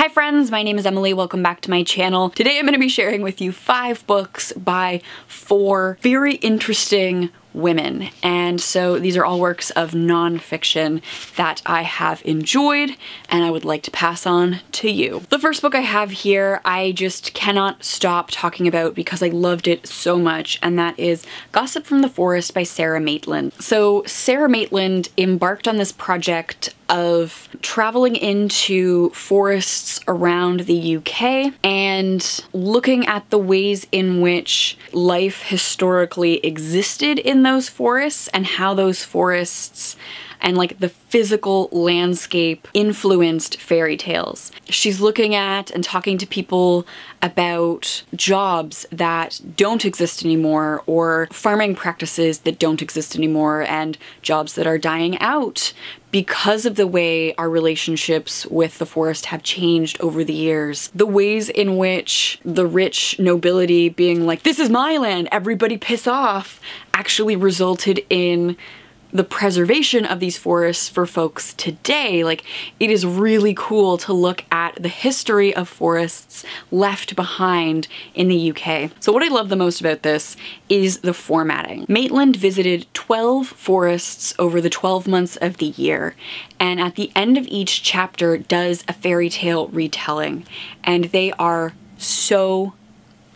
Hi friends, my name is Emily. Welcome back to my channel. Today I'm going to be sharing with you 5 books by 4 very interesting women. And so these are all works of nonfiction that I have enjoyed and I would like to pass on to you. The first book I have here I just cannot stop talking about because I loved it so much, and that is Gossip from the Forest by Sara Maitland. So Sara Maitland embarked on this project of traveling into forests around the UK and looking at the ways in which life historically existed in those forests and how those forests and like the physical landscape influenced fairy tales. She's looking at and talking to people about jobs that don't exist anymore, or farming practices that don't exist anymore, and jobs that are dying out because of the way our relationships with the forest have changed over the years. The ways in which the rich nobility being like, this is my land, everybody piss off, actually resulted in the preservation of these forests for folks today. Like, it is really cool to look at the history of forests left behind in the UK. So what I love the most about this is the formatting. Maitland visited 12 forests over the 12 months of the year, and at the end of each chapter does a fairy tale retelling, and they are so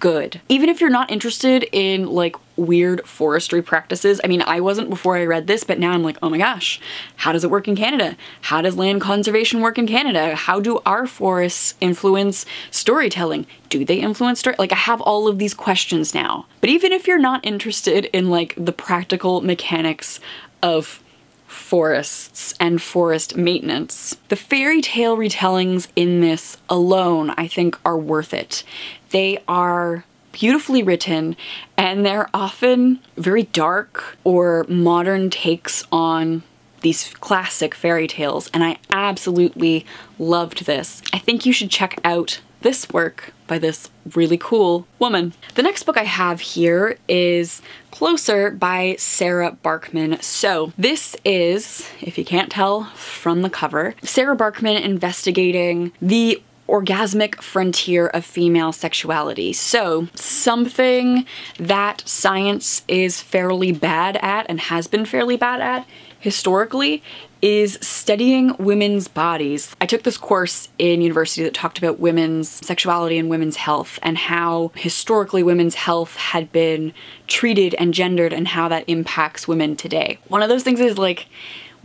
good. Even if you're not interested in like weird forestry practices, I mean, I wasn't before I read this, but now I'm like, oh my gosh, how does it work in Canada? How does land conservation work in Canada? How do our forests influence storytelling? Do they influence story? Like, I have all of these questions now. But even if you're not interested in like the practical mechanics of forests and forest maintenance, the fairy tale retellings in this alone, I think, are worth it. They are beautifully written, and they're often very dark or modern takes on these classic fairy tales, and I absolutely loved this. I think you should check out this work by this really cool woman. The next book I have here is Closer by Sara Barkman. So this is, if you can't tell from the cover, Sara Barkman investigating the orgasmic frontier of female sexuality. So something that science is fairly bad at and has been fairly bad at historically is studying women's bodies. I took this course in university that talked about women's sexuality and women's health, and how historically women's health had been treated and gendered and how that impacts women today. One of those things is like,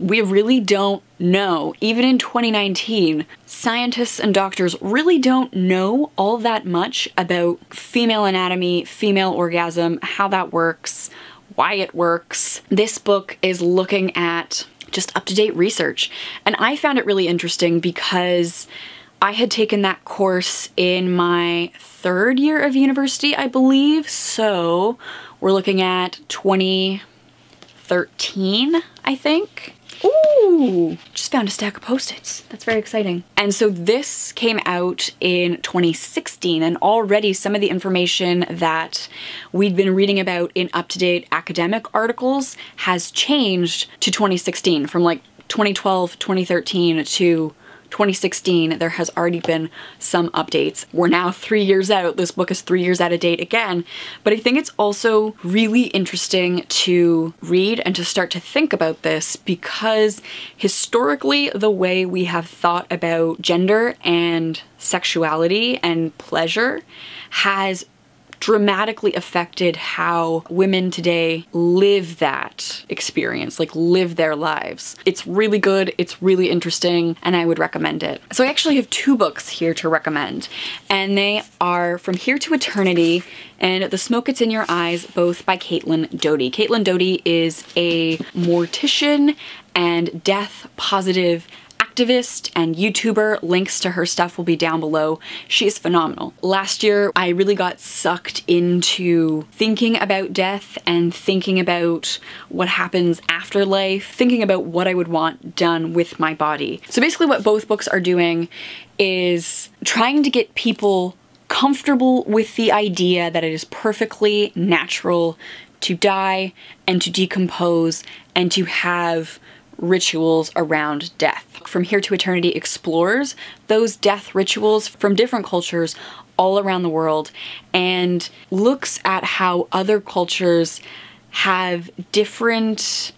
we really don't know. Even in 2019, scientists and doctors really don't know all that much about female anatomy, female orgasm, how that works, why it works. This book is looking at just up-to-date research, and I found it really interesting because I had taken that course in my 3rd year of university, I believe, so we're looking at 2013, I think. Ooh, just found a stack of Post-its. That's very exciting. And so this came out in 2016, and already some of the information that we'd been reading about in up-to-date academic articles has changed to 2016. From like 2012, 2013 to 2016, there has already been some updates. We're now 3 years out. This book is 3 years out of date again, but I think it's also really interesting to read and to start to think about this, because historically the way we have thought about gender and sexuality and pleasure has dramatically affected how women today live that experience, like live their lives. It's really good, it's really interesting, and I would recommend it. So I actually have 2 books here to recommend, and they are From Here to Eternity and The Smoke It's in Your Eyes, both by Doughty. Doughty is a mortician and death positive activist and YouTuber. Links to her stuff will be down below. She is phenomenal. Last year, I really got sucked into thinking about death and thinking about what happens after life, thinking about what I would want done with my body. So basically what both books are doing is trying to get people comfortable with the idea that it is perfectly natural to die and to decompose and to have rituals around death. From Here to Eternity explores those death rituals from different cultures all around the world and looks at how other cultures have different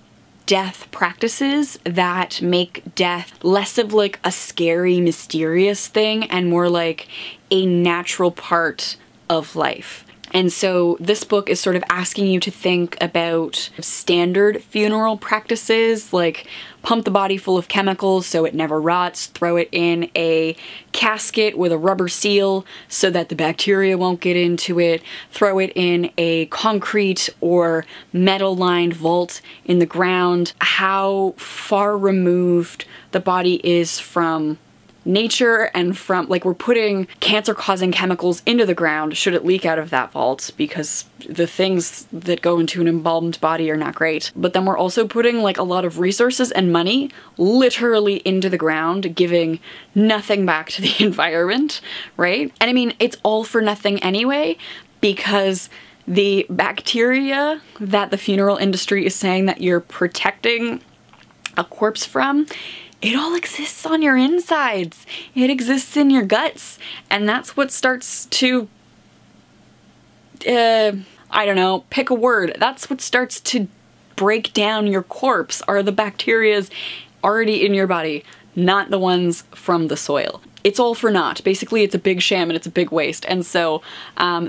death practices that make death less of like a scary, mysterious thing and more like a natural part of life. And so this book is sort of asking you to think about standard funeral practices, like pump the body full of chemicals so it never rots, throw it in a casket with a rubber seal so that the bacteria won't get into it, throw it in a concrete or metal-lined vault in the ground, how far removed the body is from nature and from, like, we're putting cancer-causing chemicals into the ground should it leak out of that vault because the things that go into an embalmed body are not great. But then we're also putting like a lot of resources and money literally into the ground, giving nothing back to the environment, right? And I mean, it's all for nothing anyway, because the bacteria that the funeral industry is saying that you're protecting a corpse from, it all exists on your insides. It exists in your guts. And that's what starts to, I don't know, pick a word. That's what starts to break down your corpse, are the bacterias already in your body, not the ones from the soil. It's all for naught. Basically, it's a big sham and it's a big waste. And so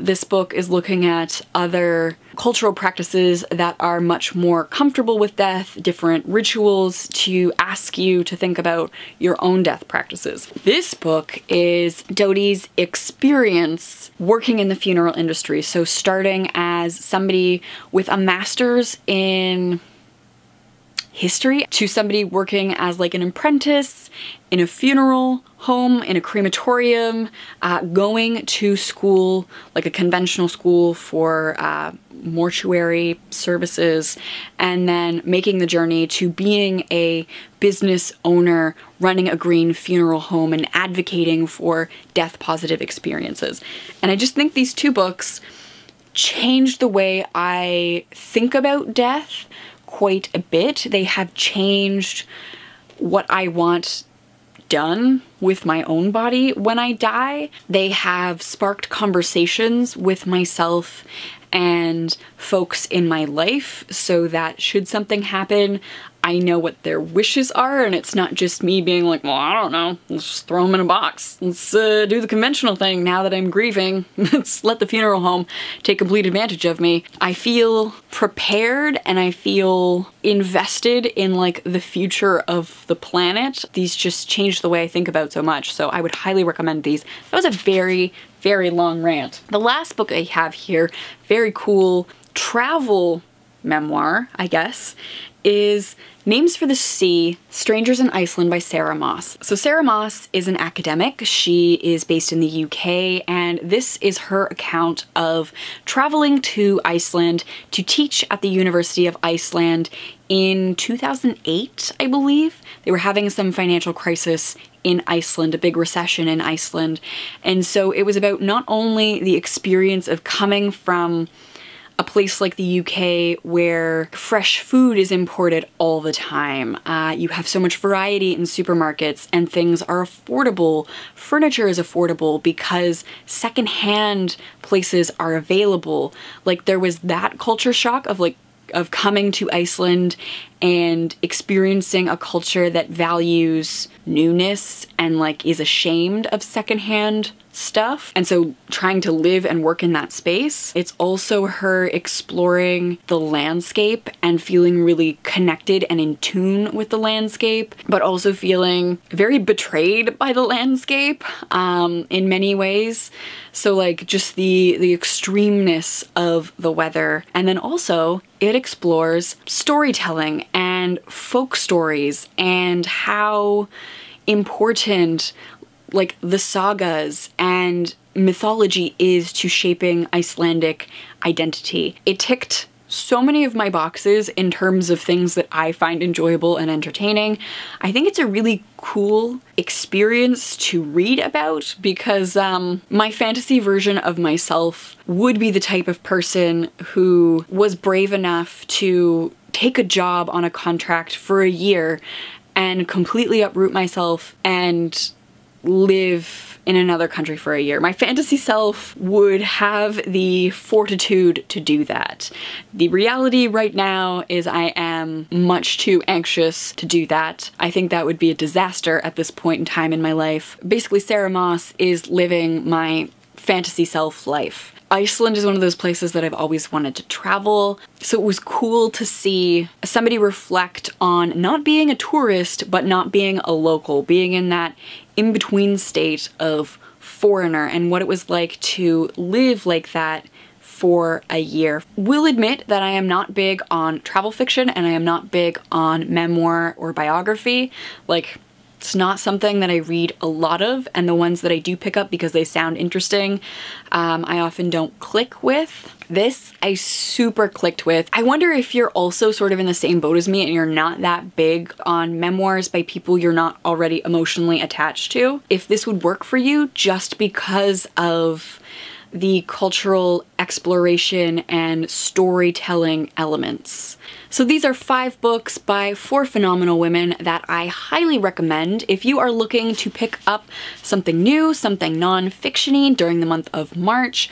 this book is looking at other cultural practices that are much more comfortable with death, different rituals to ask you to think about your own death practices. This book is Doughty's experience working in the funeral industry. So starting as somebody with a master's in history to somebody working as like an apprentice in a funeral home, in a crematorium, going to school, like a conventional school for mortuary services, and then making the journey to being a business owner, running a green funeral home and advocating for death positive experiences. And I just think these two books changed the way I think about death quite a bit. They have changed what I want done with my own body when I die. They have sparked conversations with myself and folks in my life so that should something happen, I know what their wishes are, and it's not just me being like, well, I don't know, let's just throw them in a box. Let's do the conventional thing now that I'm grieving. Let's let the funeral home take complete advantage of me. I feel prepared and I feel invested in like the future of the planet. These just changed the way I think about so much, so I would highly recommend these. That was a very, very long rant. The last book I have here, very cool travel memoir, I guess, is Names for the Sea, Strangers in Iceland by Sara Moss. So Sara Moss is an academic. She is based in the UK, and this is her account of traveling to Iceland to teach at the University of Iceland in 2008, I believe. They were having some financial crisis in Iceland, a big recession in Iceland. And so it was about not only the experience of coming from a place like the UK where fresh food is imported all the time. You have so much variety in supermarkets and things are affordable. Furniture is affordable because secondhand places are available. Like there was that culture shock of coming to Iceland and experiencing a culture that values newness and like is ashamed of secondhand stuff. And so trying to live and work in that space. It's also her exploring the landscape and feeling really connected and in tune with the landscape, but also feeling very betrayed by the landscape in many ways. So like just the extremeness of the weather. And then also it explores storytelling and folk stories and how important like the sagas and mythology is to shaping Icelandic identity. It ticked so many of my boxes in terms of things that I find enjoyable and entertaining. I think it's a really cool experience to read about because my fantasy version of myself would be the type of person who was brave enough to take a job on a contract for a year and completely uproot myself and live in another country for a year. My fantasy self would have the fortitude to do that. The reality right now is I am much too anxious to do that. I think that would be a disaster at this point in time in my life. Basically, Sara Moss is living my fantasy self life. Iceland is one of those places that I've always wanted to travel, so it was cool to see somebody reflect on not being a tourist, but not being a local, being in that in-between state of foreigner and what it was like to live like that for a year. Will admit that I am not big on travel fiction and I am not big on memoir or biography. Like, it's not something that I read a lot of, and the ones that I do pick up because they sound interesting, I often don't click with. This, I super clicked with. I wonder if you're also sort of in the same boat as me and you're not that big on memoirs by people you're not already emotionally attached to. If this would work for you just because of the cultural exploration and storytelling elements. So these are 5 books by 4 phenomenal women that I highly recommend if you are looking to pick up something new, something non-fiction-y during the month of March.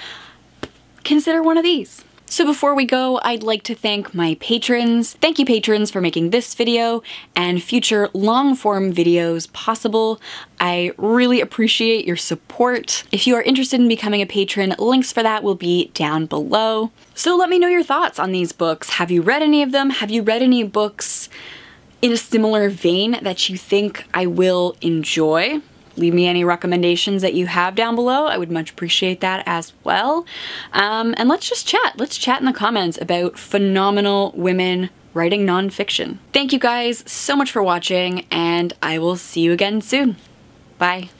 Consider one of these. So before we go, I'd like to thank my patrons. Thank you, patrons, for making this video and future long-form videos possible. I really appreciate your support. If you are interested in becoming a patron, links for that will be down below. So let me know your thoughts on these books. Have you read any of them? Have you read any books in a similar vein that you think I will enjoy? Leave me any recommendations that you have down below. I would much appreciate that as well. And let's just chat. Let's chat in the comments about phenomenal women writing nonfiction. Thank you guys so much for watching, and I will see you again soon. Bye.